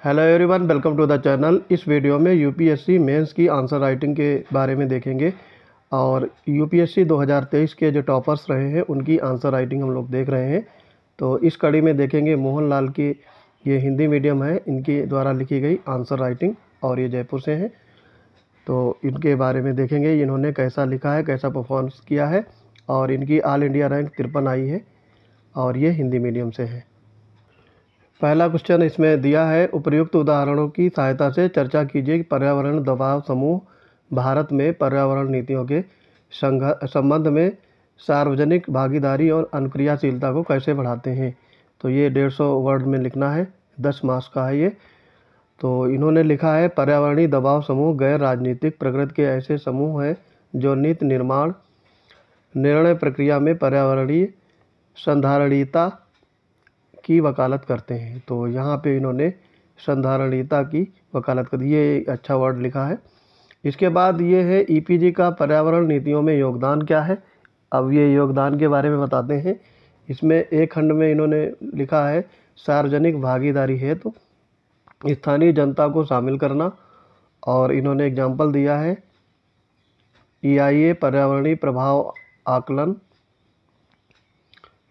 Hello everyone, welcome to the channel. इस video में UPSC mains की आंसर राइटिंग के बारे में देखेंगे और यूपीएससी 2023 के जो टॉपर्स रहे हैं उनकी आंसर राइटिंग हम लोग देख रहे हैं। तो इस कड़ी में देखेंगे मोहन लाल की, ये हिंदी मीडियम है, इनके द्वारा लिखी गई आंसर राइटिंग और ये जयपुर से हैं। तो इनके बारे में देखेंगे इन्होंने कैसा लिखा है, कैसा परफॉर्मेंस किया है और इनकी ऑल इंडिया रैंक 53 आई है और ये हिंदी मीडियम से है। पहला क्वेश्चन इसमें दिया है, उपर्युक्त उदाहरणों की सहायता से चर्चा कीजिए कि पर्यावरण दबाव समूह भारत में पर्यावरण नीतियों के संबंध में सार्वजनिक भागीदारी और अनुक्रियाशीलता को कैसे बढ़ाते हैं। तो ये 150 वर्ड में लिखना है, 10 मार्क्स का है ये। तो इन्होंने लिखा है, पर्यावरणीय दबाव समूह गैर राजनीतिक प्रकृति के ऐसे समूह हैं जो नीति निर्माण निर्णय प्रक्रिया में पर्यावरणीय संधारणीयता की वकालत करते हैं। तो यहाँ पे इन्होंने संधारणीयता की वकालत कर दी, ये अच्छा वर्ड लिखा है। इसके बाद ये है ईपीजी का पर्यावरण नीतियों में योगदान क्या है। अब ये योगदान के बारे में बताते हैं। इसमें एक खंड में इन्होंने लिखा है, सार्वजनिक भागीदारी हेतु स्थानीय जनता को शामिल करना, और इन्होंने एग्जाम्पल दिया है EIA पर्यावरणीय प्रभाव आकलन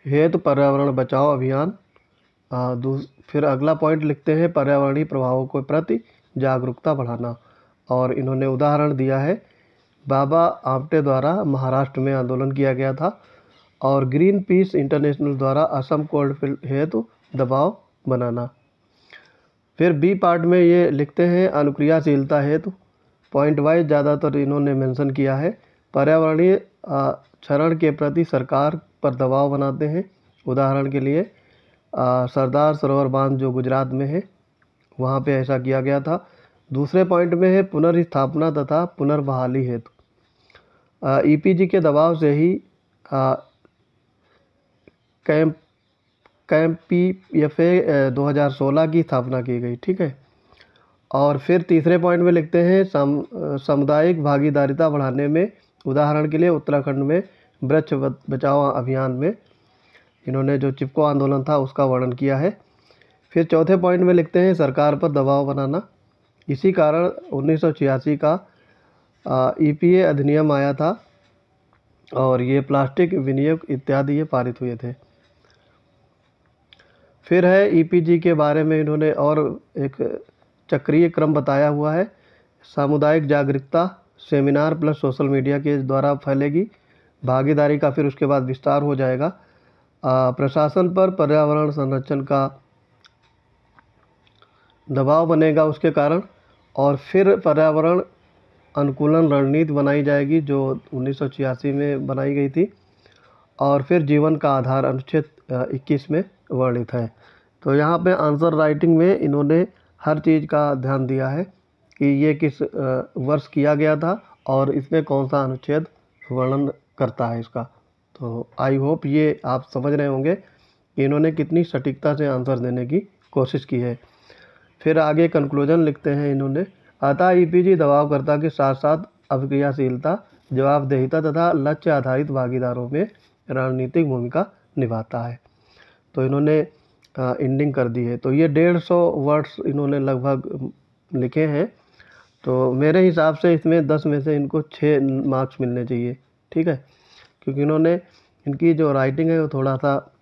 हेतु पर्यावरण बचाओ अभियान। फिर अगला पॉइंट लिखते हैं, पर्यावरणीय प्रभावों के प्रति जागरूकता बढ़ाना, और इन्होंने उदाहरण दिया है बाबा आमटे द्वारा महाराष्ट्र में आंदोलन किया गया था और ग्रीन पीस इंटरनेशनल द्वारा असम कोल्डफील्ड हेतु दबाव बनाना। फिर बी पार्ट में ये लिखते हैं, अनुक्रियाशीलता हेतु पॉइंट वाइज ज़्यादातर इन्होंने मेंशन किया है, पर्यावरणीय क्षरण के प्रति सरकार पर दबाव बनाते हैं। उदाहरण के लिए सरदार सरोवर बांध जो गुजरात में है, वहाँ पे ऐसा किया गया था। दूसरे पॉइंट में है पुनर्स्थापना तथा पुनर्बहाली हेतु ईपीजी के दबाव से ही कैंपीएफए 2016 की स्थापना की गई। ठीक है। और फिर तीसरे पॉइंट में लिखते हैं, सामुदायिक भागीदारिता बढ़ाने में, उदाहरण के लिए उत्तराखंड में वृक्ष बचाओ अभियान में इन्होंने जो चिपको आंदोलन था उसका वर्णन किया है। फिर चौथे पॉइंट में लिखते हैं, सरकार पर दबाव बनाना। इसी कारण 1986 का EPA अधिनियम आया था और ये प्लास्टिक विनियोग इत्यादि ये पारित हुए थे। फिर है EPG के बारे में इन्होंने और एक चक्रीय क्रम बताया हुआ है, सामुदायिक जागरूकता सेमिनार प्लस सोशल मीडिया के द्वारा फैलेगी, भागीदारी का फिर उसके बाद विस्तार हो जाएगा, प्रशासन पर पर्यावरण संरक्षण का दबाव बनेगा उसके कारण, और फिर पर्यावरण अनुकूलन रणनीति बनाई जाएगी जो 1986 में बनाई गई थी, और फिर जीवन का आधार अनुच्छेद 21 में वर्णित है। तो यहाँ पे आंसर राइटिंग में इन्होंने हर चीज़ का ध्यान दिया है कि ये किस वर्ष किया गया था और इसमें कौन सा अनुच्छेद वर्णन करता है इसका। तो आई होप ये आप समझ रहे होंगे कि इन्होंने कितनी सटीकता से आंसर देने की कोशिश की है। फिर आगे कंक्लूजन लिखते हैं इन्होंने, अतः ईपीजी दबावकर्ता के साथ साथ अभिक्रियाशीलता, जवाबदेहिता तथा लक्ष्य आधारित भागीदारों में रणनीतिक भूमिका निभाता है। तो इन्होंने एंडिंग कर दी है। तो ये 150 वर्ड्स इन्होंने लगभग लिखे हैं। तो मेरे हिसाब से इसमें 10 में से इनको 6 मार्क्स मिलने चाहिए। ठीक है, क्योंकि इन्होंने, इनकी जो राइटिंग है वो थोड़ा सा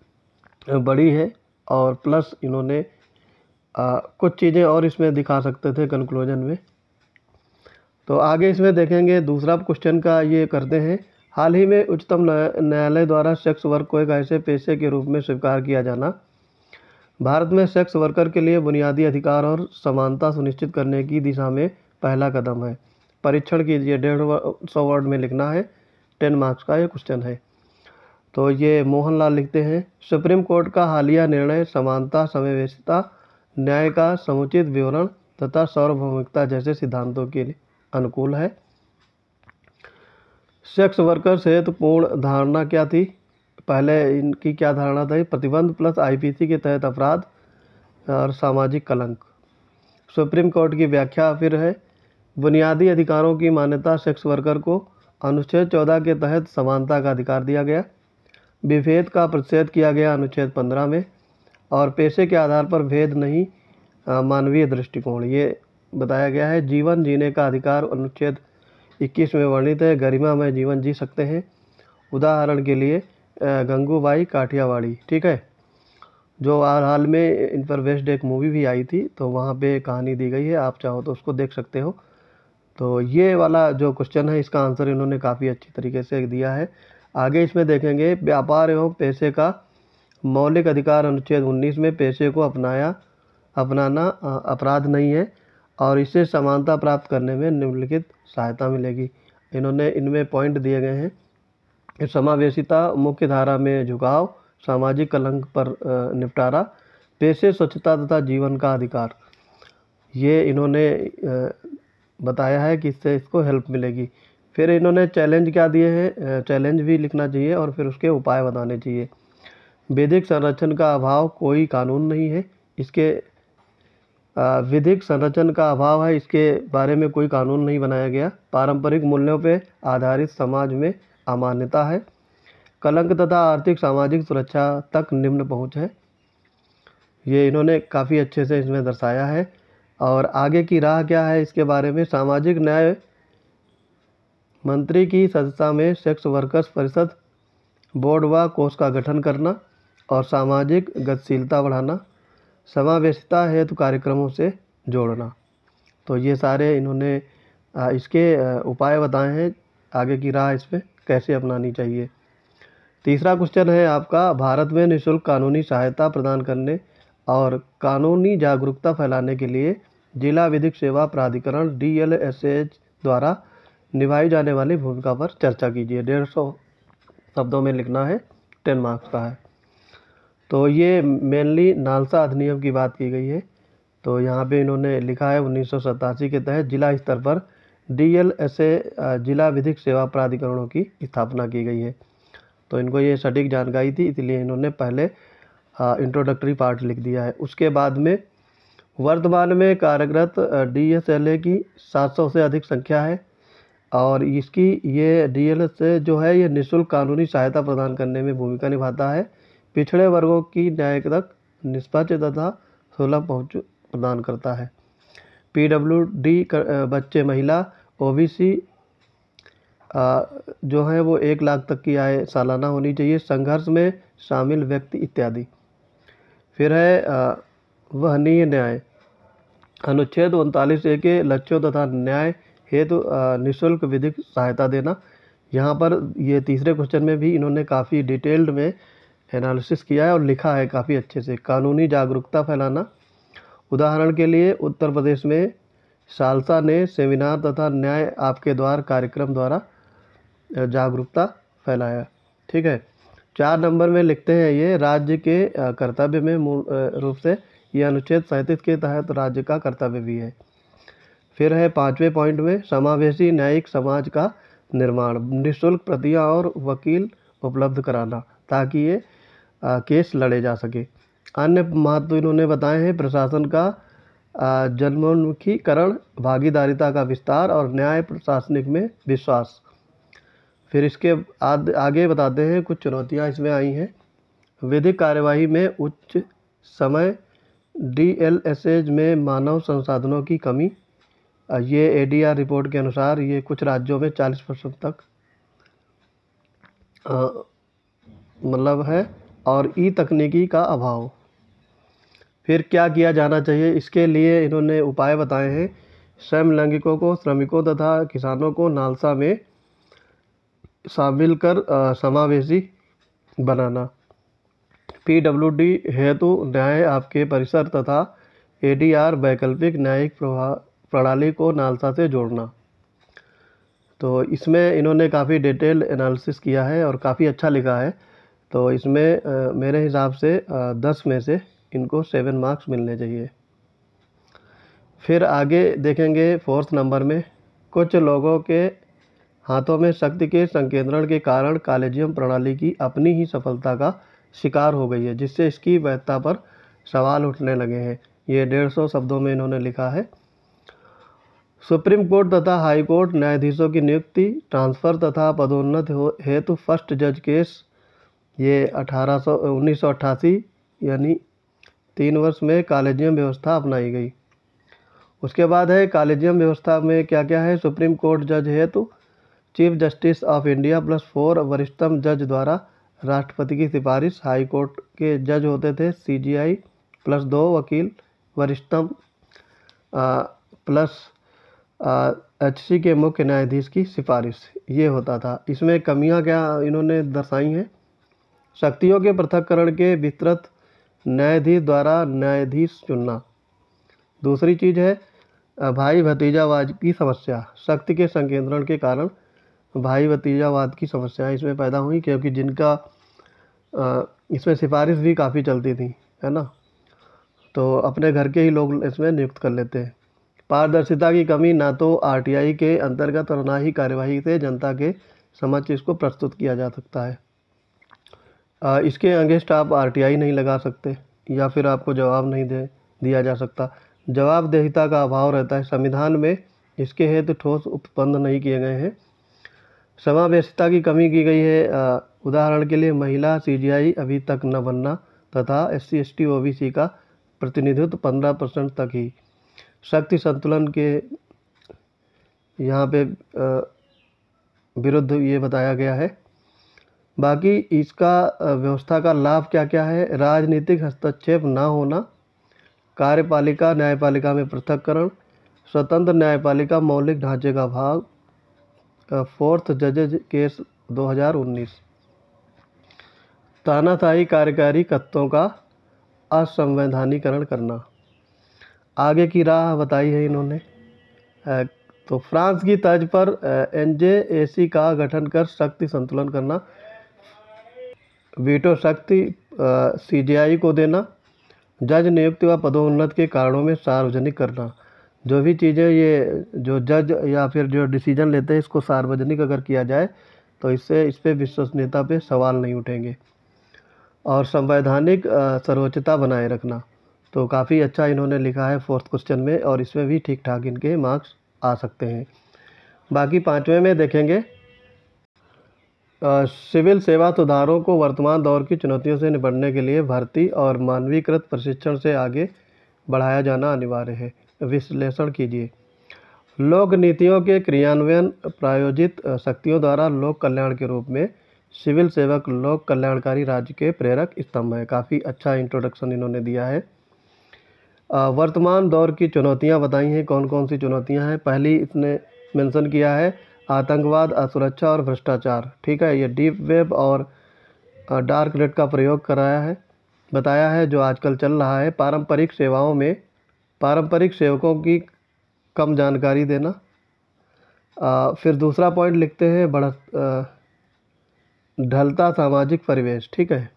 बड़ी है और प्लस इन्होंने कुछ चीज़ें और इसमें दिखा सकते थे कंक्लूजन में। तो आगे इसमें देखेंगे, दूसरा क्वेश्चन का ये करते हैं, हाल ही में उच्चतम न्यायालय द्वारा सेक्स वर्क को एक ऐसे पेशे के रूप में स्वीकार किया जाना भारत में सेक्स वर्कर के लिए बुनियादी अधिकार और समानता सुनिश्चित करने की दिशा में पहला कदम है। परीक्षण कीजिए, 150 वर्ड में लिखना है, 10 मार्क्स का ये क्वेश्चन है। तो ये मोहन लाल लिखते हैं, सुप्रीम कोर्ट का हालिया निर्णय समानता, समावेशिता, न्याय का समुचित विवरण तथा सार्वभौमिकता जैसे सिद्धांतों के लिए अनुकूल है। सेक्स वर्कर्स हेतु पूर्ण धारणा क्या थी? पहले इनकी क्या धारणा थी? प्रतिबंध प्लस IPC के तहत अपराध और सामाजिक कलंक। सुप्रीम कोर्ट की व्याख्या फिर है, बुनियादी अधिकारों की मान्यता, सेक्स वर्कर को अनुच्छेद 14 के तहत समानता का अधिकार दिया गया, विभेद का प्रतिषेध किया गया अनुच्छेद 15 में, और पेशे के आधार पर भेद नहीं मानवीय दृष्टिकोण ये बताया गया है। जीवन जीने का अधिकार अनुच्छेद 21 में वर्णित है। गरिमामय जीवन जी सकते हैं। उदाहरण के लिए गंगूबाई काठियावाड़ी, ठीक है, जो हाल में इन पर बेस्ड एक मूवी भी आई थी, तो वहाँ पे कहानी दी गई है, आप चाहो तो उसको देख सकते हो। तो ये वाला जो क्वेश्चन है इसका आंसर इन्होंने काफ़ी अच्छी तरीके से दिया है। आगे इसमें देखेंगे, व्यापार एवं पैसे का मौलिक अधिकार अनुच्छेद 19 में पैसे को अपनाना अपराध नहीं है और इससे समानता प्राप्त करने में निम्नलिखित सहायता मिलेगी। इन्होंने इनमें पॉइंट दिए गए हैं। समावेशिता, मुख्य धारा में झुकाव, सामाजिक कलंक पर निपटारा, पैसे, स्वच्छता तथा जीवन का अधिकार, ये इन्होंने बताया है कि इससे इसको हेल्प मिलेगी। फिर इन्होंने चैलेंज क्या दिए हैं, चैलेंज भी लिखना चाहिए और फिर उसके उपाय बताने चाहिए। विधिक संरक्षण का अभाव, कोई कानून नहीं है इसके, विधिक संरक्षण का अभाव है, इसके बारे में कोई कानून नहीं बनाया गया। पारंपरिक मूल्यों पर आधारित समाज में अमान्यता है। कलंक तथा आर्थिक सामाजिक सुरक्षा तक निम्न पहुंच है। ये इन्होंने काफ़ी अच्छे से इसमें दर्शाया है। और आगे की राह क्या है इसके बारे में, सामाजिक न्याय मंत्री की सदस्यता में सेक्स वर्कर्स परिषद, बोर्ड व कोष का गठन करना और सामाजिक गतिशीलता बढ़ाना, समावेशिता हेतु कार्यक्रमों से जोड़ना। तो ये सारे इन्होंने इसके उपाय बताए हैं, आगे की राह इसमें कैसे अपनानी चाहिए। तीसरा क्वेश्चन है आपका, भारत में निःशुल्क कानूनी सहायता प्रदान करने और कानूनी जागरूकता फैलाने के लिए जिला विधिक सेवा प्राधिकरण DLSH द्वारा निभाई जाने वाली भूमिका पर चर्चा कीजिए। 150 शब्दों में लिखना है, 10 मार्क्स का है। तो ये मेनली नालसा अधिनियम की बात की गई है। तो यहाँ पे इन्होंने लिखा है 1987 के तहत जिला स्तर पर DLSA जिला विधिक सेवा प्राधिकरणों की स्थापना की गई है। तो इनको ये सटीक जानकारी थी, इसलिए इन्होंने पहले इंट्रोडक्टरी पार्ट लिख दिया है। उसके बाद में वर्तमान में कार्यरत DSLA की 700 से अधिक संख्या है और इसकी ये DLSA जो है ये निःशुल्क कानूनी सहायता प्रदान करने में भूमिका निभाता है। पिछड़े वर्गों की न्याय तक निष्पक्ष तथा सुलभ पहुँच प्रदान करता है। PWD बच्चे, महिला, OBC जो है वो 1 लाख तक की आय सालाना होनी चाहिए, संघर्ष में शामिल व्यक्ति इत्यादि। फिर है वहनीय न्याय, अनुच्छेद 39A के लक्ष्यों तथा न्याय हेतु निःशुल्क विधिक सहायता देना। यहाँ पर ये तीसरे क्वेश्चन में भी इन्होंने काफ़ी डिटेल्ड में एनालिसिस किया है और लिखा है काफ़ी अच्छे से। कानूनी जागरूकता फैलाना, उदाहरण के लिए उत्तर प्रदेश में सालसा ने सेमिनार तथा न्याय आपके द्वार कार्यक्रम द्वारा जागरूकता फैलाया, ठीक है। 4 नंबर में लिखते हैं ये राज्य के कर्तव्य में मूल रूप से ये अनुच्छेद 37 के तहत राज्य का कर्तव्य भी है। फिर है 5वें पॉइंट में समावेशी न्यायिक समाज का निर्माण, निःशुल्क प्रतियां और वकील उपलब्ध कराना ताकि ये केस लड़े जा सके। अन्य महत्व इन्होंने बताए हैं, प्रशासन का जनोन्मुखीकरण, भागीदारिता का विस्तार और न्याय प्रशासनिक में विश्वास। फिर इसके आगे बताते हैं कुछ चुनौतियां इसमें आई हैं। विधिक कार्यवाही में उच्च समय, DLSA में मानव संसाधनों की कमी, ये ADR रिपोर्ट के अनुसार ये कुछ राज्यों में 40% तक मतलब है, और तकनीकी का अभाव। फिर क्या किया जाना चाहिए, इसके लिए इन्होंने उपाय बताए हैं। समलैंगिकों को, श्रमिकों तथा किसानों को नालसा में शामिल कर समावेशी बनाना। PWD हेतु न्याय आपके परिसर तथा ADR वैकल्पिक न्यायिक प्रणाली को नालसा से जोड़ना। तो इसमें इन्होंने काफ़ी डिटेल एनालिसिस किया है और काफ़ी अच्छा लिखा है। तो इसमें मेरे हिसाब से 10 में से इनको 7 मार्क्स मिलने चाहिए। फिर आगे देखेंगे 4th नंबर में, कुछ लोगों के हाथों में शक्ति के संकेंद्रण के कारण कॉलेजियम प्रणाली की अपनी ही सफलता का शिकार हो गई है, जिससे इसकी वैधता पर सवाल उठने लगे हैं। ये 150 शब्दों में इन्होंने लिखा है। सुप्रीम कोर्ट तथा हाई कोर्ट न्यायाधीशों की नियुक्ति, ट्रांसफ़र तथा पदोन्नति हेतु फर्स्ट जज केस, ये 1988 यानी 3 वर्ष में कॉलेजियम व्यवस्था अपनाई गई। उसके बाद है कॉलेजियम व्यवस्था में क्या क्या है। सुप्रीम कोर्ट जज हेतु chief justice of India plus 4 वरिष्ठतम जज द्वारा राष्ट्रपति की सिफारिश। हाई कोर्ट के जज होते थे CJI प्लस 2 वकील वरिष्ठतम प्लस HC के मुख्य न्यायाधीश की सिफारिश, ये होता था। इसमें कमियां क्या इन्होंने दर्शाई हैं। शक्तियों के पृथक्करण के विस्तृत न्यायाधीश द्वारा न्यायाधीश चुनना। दूसरी चीज़ है भाई भतीजावाद की समस्या। शक्ति के संकेंद्रण के कारण भाई भतीजावाद की समस्याएं इसमें पैदा हुई, क्योंकि जिनका इसमें सिफारिश भी काफ़ी चलती थी, है ना, तो अपने घर के ही लोग इसमें नियुक्त कर लेते हैं। पारदर्शिता की कमी, ना तो RTI के अंतर्गत और ना ही कार्यवाही से जनता के समक्ष इसको प्रस्तुत किया जा सकता है। इसके अगेंस्ट आप RTI नहीं लगा सकते या फिर आपको जवाब नहीं दिया जा सकता। जवाबदेहिता का अभाव रहता है। संविधान में इसके हेतु ठोस उपबंध नहीं किए गए हैं। समावेशिता की कमी की गई है। उदाहरण के लिए महिला CJI अभी तक न बनना तथा SC ST OBC का प्रतिनिधित्व 15% तक ही। शक्ति संतुलन के यहाँ पे विरुद्ध ये बताया गया है। बाकी इसका व्यवस्था का लाभ क्या क्या है। राजनीतिक हस्तक्षेप ना होना, कार्यपालिका न्यायपालिका में पृथक्करण, स्वतंत्र न्यायपालिका मौलिक ढांचे का भाग, 4th जजेज केस 2019, तानाशाही कार्यकारी तत्वों का असंवैधानिकरण करना। आगे की राह बताई है इन्होंने। तो फ्रांस की तर्ज पर NJAC का गठन कर शक्ति संतुलन करना, वीटो शक्ति CJI को देना, जज नियुक्ति व पदोन्नति के कारणों में सार्वजनिक करना। जो भी चीज़ें ये जो जज या फिर जो डिसीजन लेते हैं इसको सार्वजनिक अगर किया जाए तो इससे इस पर विश्वसनीयता पे सवाल नहीं उठेंगे। और संवैधानिक सर्वोच्चता बनाए रखना, तो काफ़ी अच्छा इन्होंने लिखा है 4th क्वेश्चन में, और इसमें भी ठीक ठाक इनके मार्क्स आ सकते हैं। बाकी 5वें में देखेंगे सिविल सेवा सुधारों को वर्तमान दौर की चुनौतियों से निपटने के लिए भर्ती और मानवीकृत प्रशिक्षण से आगे बढ़ाया जाना अनिवार्य है। विश्लेषण कीजिए। लोक नीतियों के क्रियान्वयन प्रायोजित शक्तियों द्वारा लोक कल्याण के रूप में सिविल सेवक लोक कल्याणकारी राज्य के प्रेरक स्तंभ है। काफ़ी अच्छा इंट्रोडक्शन इन्होंने दिया है। वर्तमान दौर की चुनौतियां बताई हैं। कौन कौन सी चुनौतियां हैं। पहली इसने मेंशन किया है आतंकवाद, असुरक्षा और भ्रष्टाचार। ठीक है, ये डीप वेब और डार्क नेट का प्रयोग कराया है, बताया है, जो आजकल चल रहा है। पारंपरिक सेवाओं में पारंपरिक सेवकों की कम जानकारी देना। फिर दूसरा पॉइंट लिखते हैं ढलता सामाजिक परिवेश। ठीक है,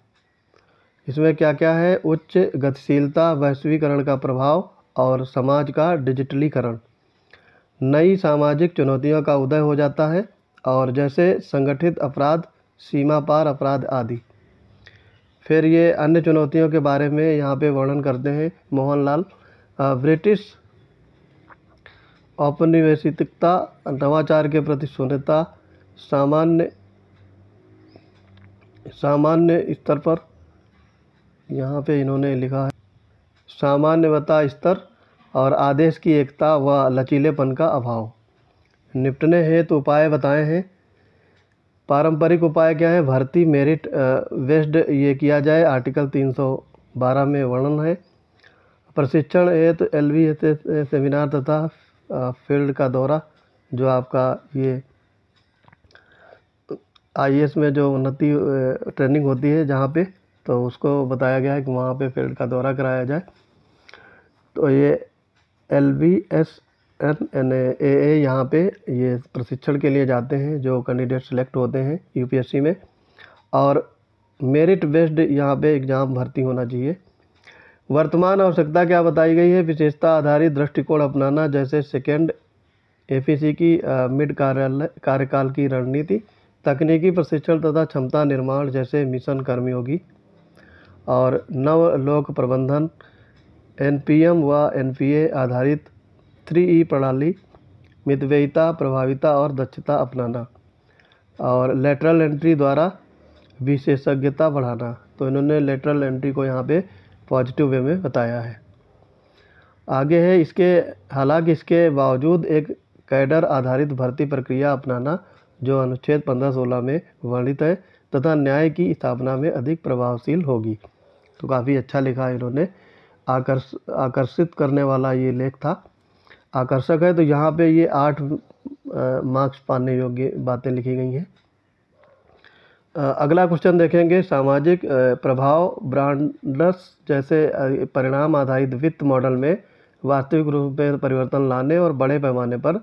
इसमें क्या क्या है। उच्च गतिशीलता, वैश्वीकरण का प्रभाव और समाज का डिजिटलीकरण। नई सामाजिक चुनौतियों का उदय हो जाता है, और जैसे संगठित अपराध, सीमा पार अपराध आदि। फिर ये अन्य चुनौतियों के बारे में यहाँ पे वर्णन करते हैं मोहनलाल। ब्रिटिश औपनिवेशिकता, नवाचार के प्रति शून्यता, सामान्य स्तर पर यहाँ पे इन्होंने लिखा है सामान्यवता स्तर और आदेश की एकता व लचीलेपन का अभाव। निपटने हेतु उपाय बताए हैं। पारंपरिक उपाय क्या है। भर्ती मेरिट बेस्ड ये किया जाए, आर्टिकल 312 में वर्णन है। प्रशिक्षण हेतु LVS सेमिनार तथा फील्ड का दौरा, जो आपका ये IAS में जो उन्नति ट्रेनिंग होती है जहाँ पे, तो उसको बताया गया है कि वहाँ पे फील्ड का दौरा कराया जाए। तो ये LVSNAA यहाँ पे ये प्रशिक्षण के लिए जाते हैं जो कैंडिडेट सेलेक्ट होते हैं UPSC में, और मेरिट बेस्ड यहाँ पे एग्ज़ाम भर्ती होना चाहिए। वर्तमान आवश्यकता क्या बताई गई है। विशेषता आधारित दृष्टिकोण अपनाना, जैसे सेकेंड APC की मिड कार्यकाल की रणनीति, तकनीकी प्रशिक्षण तथा क्षमता निर्माण, जैसे मिशन कर्मयोगी, और नव लोक प्रबंधन, NPM व NPA आधारित 3E प्रणाली, मितव्ययिता, प्रभाविता और दक्षता अपनाना, और लेटरल एंट्री द्वारा विशेषज्ञता बढ़ाना। तो इन्होंने लेटरल एंट्री को यहाँ पे पॉजिटिव वे में बताया है। आगे है हालांकि इसके बावजूद एक कैडर आधारित भर्ती प्रक्रिया अपनाना जो अनुच्छेद 15-16 में वर्णित है तथा न्याय की स्थापना में अधिक प्रभावशील होगी। तो काफ़ी अच्छा लिखा है इन्होंने, आकर्षित करने वाला ये लेख था, आकर्षक है। तो यहाँ पे ये 8 मार्क्स पाने योग्य बातें लिखी गई हैं। अगला क्वेश्चन देखेंगे, सामाजिक प्रभाव ब्रांड्स जैसे परिणाम आधारित वित्त मॉडल में वास्तविक रूप में परिवर्तन लाने और बड़े पैमाने पर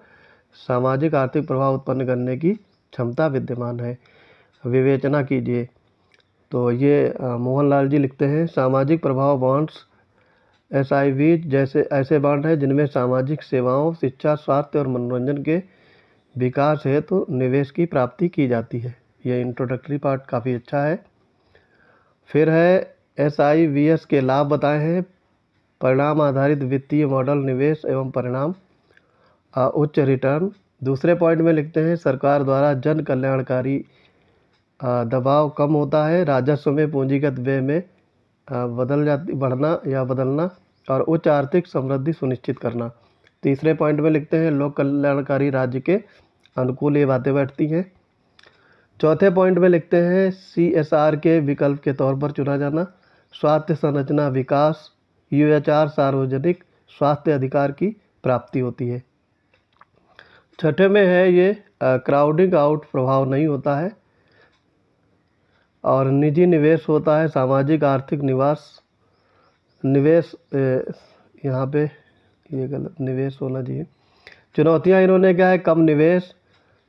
सामाजिक आर्थिक प्रभाव उत्पन्न करने की क्षमता विद्यमान है, विवेचना कीजिए। तो ये मोहनलाल जी लिखते हैं, सामाजिक प्रभाव बॉन्ड्स SIV जैसे ऐसे बॉन्ड हैं जिनमें सामाजिक सेवाओं, शिक्षा, स्वास्थ्य और मनोरंजन के विकास हेतु निवेश की प्राप्ति की जाती है। यह इंट्रोडक्टरी पार्ट काफ़ी अच्छा है। फिर है SIVS के लाभ बताए हैं, परिणाम आधारित वित्तीय मॉडल, निवेश एवं परिणाम, उच्च रिटर्न। दूसरे पॉइंट में लिखते हैं, सरकार द्वारा जन कल्याणकारी दबाव कम होता है, राजस्व में पूंजीगत व्यय में बढ़ना या बदलना और उच्च आर्थिक समृद्धि सुनिश्चित करना। तीसरे पॉइंट में लिखते हैं, लोक कल्याणकारी राज्य के अनुकूल ये बातें बैठती हैं। चौथे पॉइंट में लिखते हैं, CSR के विकल्प के तौर पर चुना जाना, स्वास्थ्य संरचना विकास, UHR सार्वजनिक स्वास्थ्य अधिकार की प्राप्ति होती है। छठे में है ये क्राउडिंग आउट प्रभाव नहीं होता है और निजी निवेश होता है, सामाजिक आर्थिक निवेश यहाँ पे ये गलत, निवेश होना चाहिए। चुनौतियाँ इन्होंने क्या है, कम निवेश,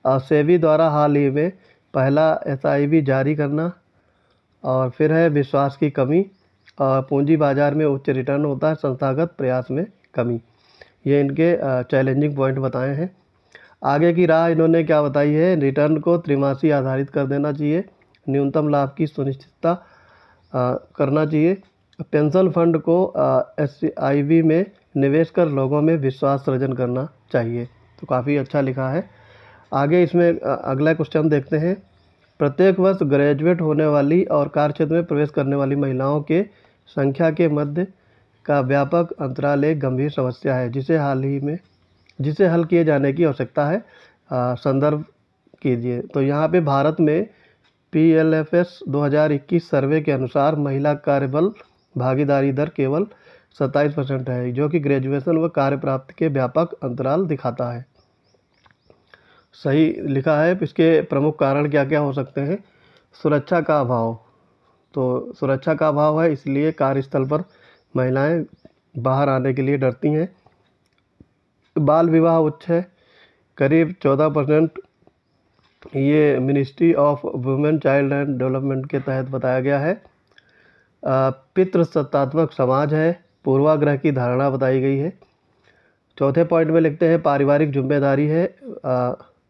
सेबी द्वारा हाल ही में पहला SIV जारी करना, और फिर है विश्वास की कमी, पूंजी बाजार में उच्च रिटर्न होता है, संस्थागत प्रयास में कमी। ये इनके चैलेंजिंग पॉइंट बताए हैं। आगे की राह इन्होंने क्या बताई है, रिटर्न को त्रिमासी आधारित कर देना चाहिए, न्यूनतम लाभ की सुनिश्चितता करना चाहिए, पेंशन फंड को SIV में निवेश कर लोगों में विश्वास सृजन करना चाहिए। तो काफ़ी अच्छा लिखा है। आगे इसमें अगला क्वेश्चन देखते हैं, प्रत्येक वर्ष ग्रेजुएट होने वाली और कार्यक्षेत्र में प्रवेश करने वाली महिलाओं के संख्या के मध्य का व्यापक अंतराल एक गंभीर समस्या है जिसे हल किए जाने की आवश्यकता है। संदर्भ कीजिए। तो यहाँ पे भारत में PLFS 2021 सर्वे के अनुसार महिला कार्यबल भागीदारी दर केवल 27% है, जो कि ग्रेजुएशन व कार्य प्राप्ति के व्यापक अंतराल दिखाता है। सही लिखा है। इसके प्रमुख कारण क्या क्या हो सकते हैं, सुरक्षा का अभाव, तो सुरक्षा का अभाव है, इसलिए कार्यस्थल पर महिलाएं बाहर आने के लिए डरती हैं। बाल विवाह उच्च है, करीब 14%, ये ministry of women child and development के तहत बताया गया है। पितृसत्तात्मक समाज है, पूर्वाग्रह की धारणा बताई गई है। चौथे पॉइंट में लिखते हैं, पारिवारिक जिम्मेदारी है,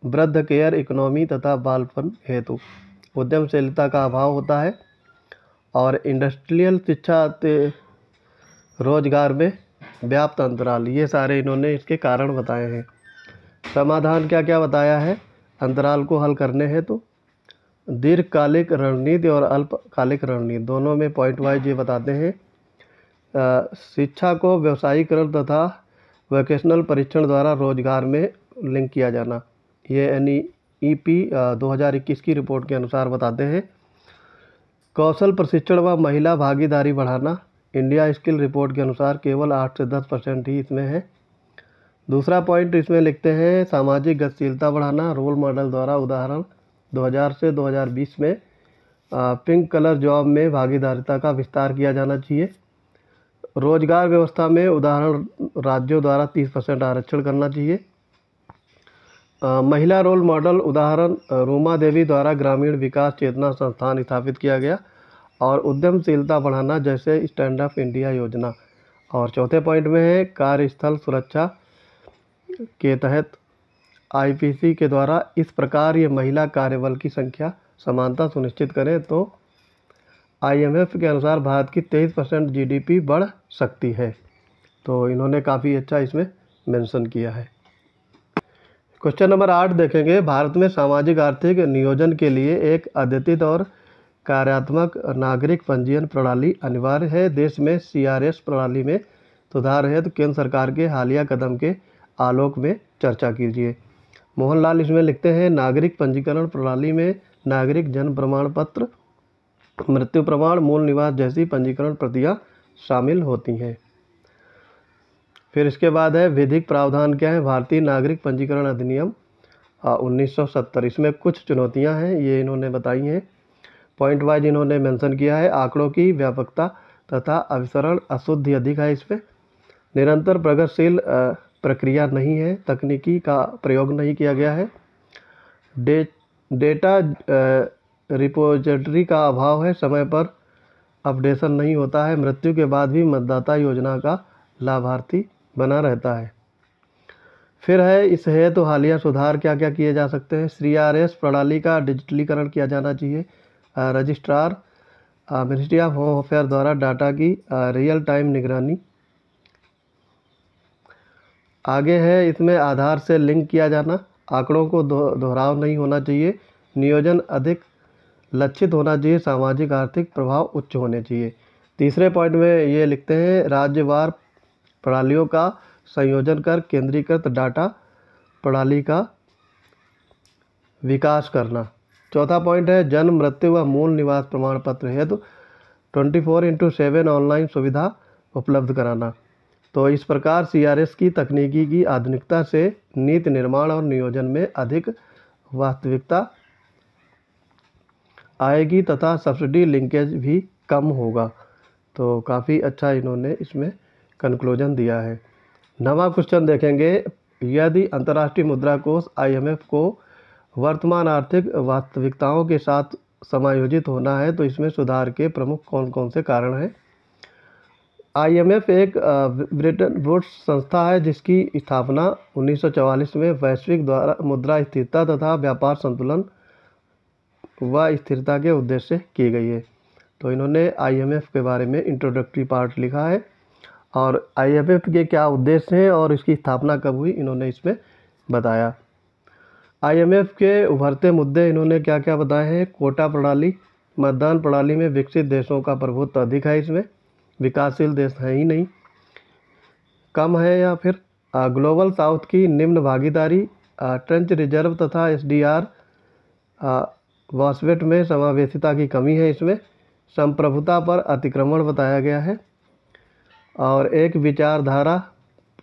वृद्ध केयर इकोनॉमी तथा बालपन हेतु उद्यमशीलता का अभाव होता है, और इंडस्ट्रियल शिक्षा रोजगार में व्याप्त अंतराल, ये सारे इन्होंने इसके कारण बताए हैं। समाधान क्या क्या बताया है अंतराल को हल करने हेतु, दीर्घकालिक रणनीति और अल्पकालिक रणनीति दोनों में पॉइंट वाइज ये बताते हैं। शिक्षा को व्यवसायीकरण तथा वोकेशनल परीक्षण द्वारा रोजगार में लिंक किया जाना, ये NEP 2021 की रिपोर्ट के अनुसार बताते हैं। कौशल प्रशिक्षण व महिला भागीदारी बढ़ाना, इंडिया स्किल रिपोर्ट के अनुसार केवल 8 से 10% ही इसमें है। दूसरा पॉइंट इसमें लिखते हैं, सामाजिक गतिशीलता बढ़ाना, रोल मॉडल द्वारा उदाहरण 2000 से 2020 में पिंक कलर जॉब में भागीदारिता का विस्तार किया जाना चाहिए। रोजगार व्यवस्था में उदाहरण राज्यों द्वारा 30% आरक्षण करना चाहिए। महिला रोल मॉडल उदाहरण रूमा देवी द्वारा ग्रामीण विकास चेतना संस्थान स्थापित किया गया, और उद्यमशीलता बढ़ाना जैसे स्टैंड अप इंडिया योजना। और चौथे पॉइंट में है, कार्यस्थल सुरक्षा के तहत IPC के द्वारा इस प्रकार ये महिला कार्यबल की संख्या समानता सुनिश्चित करें तो IMF के अनुसार भारत की 23% GDP बढ़ सकती है। तो इन्होंने काफ़ी अच्छा इसमें मेंशन किया है। क्वेश्चन नंबर 8 देखेंगे, भारत में सामाजिक आर्थिक नियोजन के लिए एक अद्यतित और कार्यात्मक नागरिक पंजीयन प्रणाली अनिवार्य है। देश में CRS प्रणाली में सुधार है तो केंद्र सरकार के हालिया कदम के आलोक में चर्चा कीजिए। मोहनलाल इसमें लिखते हैं, नागरिक पंजीकरण प्रणाली में नागरिक जन्म प्रमाण पत्र, मृत्यु प्रमाण, मूल निवास जैसी पंजीकरण प्रतियां शामिल होती हैं। फिर इसके बाद है विधिक प्रावधान क्या है। भारतीय नागरिक पंजीकरण अधिनियम 1970, इसमें कुछ चुनौतियां हैं, ये इन्होंने बताई हैं। पॉइंट वाइज इन्होंने मेंशन किया है। आंकड़ों की व्यापकता तथा अभिसरण अशुद्धि अधिक है इसमें। निरंतर प्रगतिशील प्रक्रिया नहीं है, तकनीकी का प्रयोग नहीं किया गया है। डेटा रिपोजिटरी का अभाव है, समय पर अपडेशन नहीं होता है। मृत्यु के बाद भी मतदाता योजना का लाभार्थी बना रहता है। फिर है इस हेतु हालिया सुधार क्या क्या किए जा सकते हैं। CRS प्रणाली का डिजिटलीकरण किया जाना चाहिए। Registrar ministry of home affair द्वारा डाटा की रियल टाइम निगरानी। आगे है इसमें आधार से लिंक किया जाना, आंकड़ों को दोहराव नहीं होना चाहिए, नियोजन अधिक लक्षित होना चाहिए, सामाजिक आर्थिक प्रभाव उच्च होने चाहिए। तीसरे पॉइंट में ये लिखते हैं, राज्यवार प्रणालियों का संयोजन कर केंद्रीकृत डाटा प्रणाली का विकास करना। चौथा पॉइंट है, जन्म मृत्यु व मूल निवास प्रमाण पत्र हेतु 24/7 ऑनलाइन सुविधा उपलब्ध कराना। तो इस प्रकार CRS की तकनीकी की आधुनिकता से नीति निर्माण और नियोजन में अधिक वास्तविकता आएगी तथा सब्सिडी लिंकेज भी कम होगा। तो काफ़ी अच्छा इन्होंने इसमें कंक्लूजन दिया है। नवा क्वेश्चन देखेंगे, यदि अंतर्राष्ट्रीय मुद्रा कोष IMF को वर्तमान आर्थिक वास्तविकताओं के साथ समायोजित होना है तो इसमें सुधार के प्रमुख कौन कौन से कारण हैं। IMF एक ब्रिटेन वुड्स संस्था है जिसकी स्थापना 1944 में वैश्विक द्वारा मुद्रा स्थिरता तथा व्यापार संतुलन व स्थिरता के उद्देश्य से की गई है। तो इन्होंने IMF के बारे में इंट्रोडक्टरी पार्ट लिखा है और IMF के क्या उद्देश्य हैं और इसकी स्थापना कब हुई इन्होंने इसमें बताया। IMF के उभरते मुद्दे इन्होंने क्या क्या बताए हैं। कोटा प्रणाली, मतदान प्रणाली में विकसित देशों का प्रभुत्व अधिक है, इसमें विकासशील देश है ही नहीं, कम है। या फिर ग्लोबल साउथ की निम्न भागीदारी, ट्रेंच रिजर्व तथा SDR वॉस्वेट में समावेशिता की कमी है, इसमें संप्रभुता पर अतिक्रमण बताया गया है और एक विचारधारा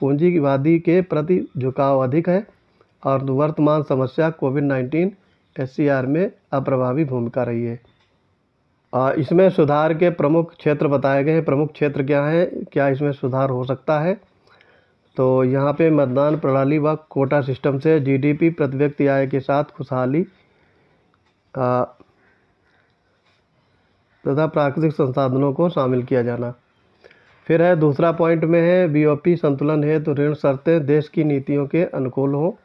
पूंजीवादी के प्रति झुकाव अधिक है और वर्तमान समस्या कोविड-19 SCR में अप्रभावी भूमिका रही है। इसमें सुधार के प्रमुख क्षेत्र बताए गए हैं। प्रमुख क्षेत्र क्या है, क्या इसमें सुधार हो सकता है। तो यहाँ पे मतदान प्रणाली व कोटा सिस्टम से GDP प्रति व्यक्ति आय के साथ खुशहाली तथा प्राकृतिक संसाधनों को शामिल किया जाना। फिर है दूसरा पॉइंट में है BOP संतुलन है तो ऋण शर्तें देश की नीतियों के अनुकूल हो।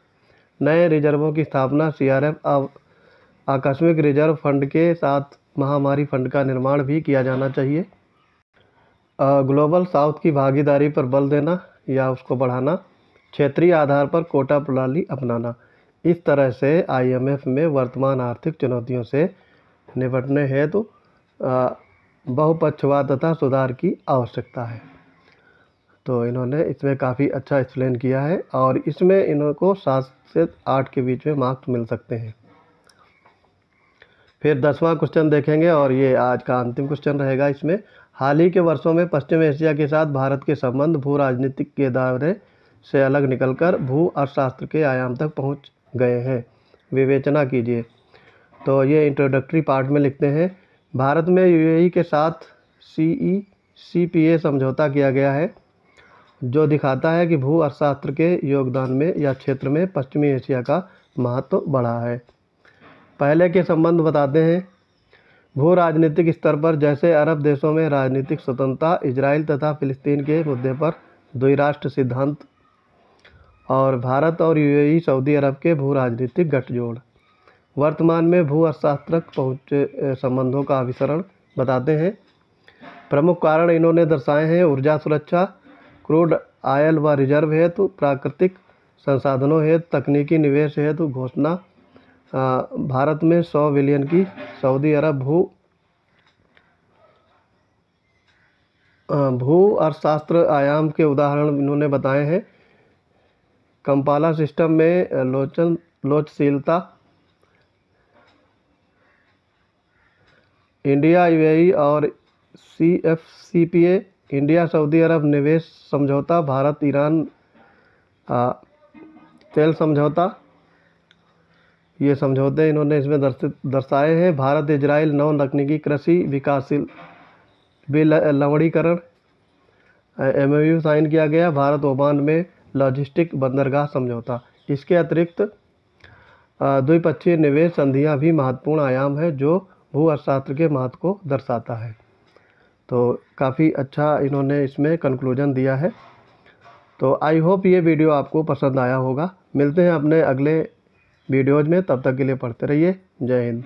नए रिजर्वों की स्थापना, CRF आकस्मिक रिजर्व फंड के साथ महामारी फंड का निर्माण भी किया जाना चाहिए। ग्लोबल साउथ की भागीदारी पर बल देना या उसको बढ़ाना, क्षेत्रीय आधार पर कोटा प्रणाली अपनाना। इस तरह से IMF में वर्तमान आर्थिक चुनौतियों से निपटने हेतु बहुपक्षवाद तथा सुधार की आवश्यकता है। तो इन्होंने इसमें काफ़ी अच्छा एक्सप्लेन किया है और इसमें इनको 7 से 8 के बीच में मार्क्स मिल सकते हैं। फिर 10वां क्वेश्चन देखेंगे और ये आज का अंतिम क्वेश्चन रहेगा। इसमें हाल ही के वर्षों में पश्चिम एशिया के साथ भारत के संबंध भू राजनीतिक के दायरे से अलग निकलकर भू अर्थशास्त्र के आयाम तक पहुंच गए हैं, विवेचना कीजिए। तो ये इंट्रोडक्टरी पार्ट में लिखते हैं, भारत में UAE के साथ CECPA समझौता किया गया है जो दिखाता है कि भू अर्थशास्त्र के योगदान में या क्षेत्र में पश्चिमी एशिया का महत्व बढ़ा है। पहले के संबंध बताते हैं। भू राजनीतिक स्तर पर जैसे अरब देशों में राजनीतिक स्वतंत्रता, इजराइल तथा फिलिस्तीन के मुद्दे पर द्विराष्ट्र सिद्धांत और भारत और UAE सऊदी अरब के भू राजनीतिक गठजोड़। वर्तमान में भू अर्थशास्त्रक पहुँचे संबंधों का अभिसरण बताते हैं। प्रमुख कारण इन्होंने दर्शाए हैं, ऊर्जा सुरक्षा, क्रूड आयल व रिजर्व हेतु, प्राकृतिक संसाधनों हेतु, तकनीकी निवेश हेतु घोषणा, भारत में 100 बिलियन की, सऊदी अरब भू भू अर्थशास्त्र आयाम के उदाहरण इन्होंने बताए हैं। कंपाला सिस्टम में लोचशीलता, इंडिया यूएई और CFCPA, इंडिया सऊदी अरब निवेश समझौता, भारत ईरान तेल समझौता, ये समझौते इन्होंने इसमें दर्शाए हैं। भारत इजराइल नौ तकनीकी कृषि विकासशील लवणीकरण MOU साइन किया गया। भारत ओमान में लॉजिस्टिक बंदरगाह समझौता। इसके अतिरिक्त द्विपक्षीय निवेश संधियां भी महत्वपूर्ण आयाम है जो भू अर्थशास्त्र के महत्व को दर्शाता है। तो काफ़ी अच्छा इन्होंने इसमें कंक्लूजन दिया है। तो आई होप ये वीडियो आपको पसंद आया होगा। मिलते हैं अपने अगले वीडियोज़ में, तब तक के लिए पढ़ते रहिए। जय हिंद।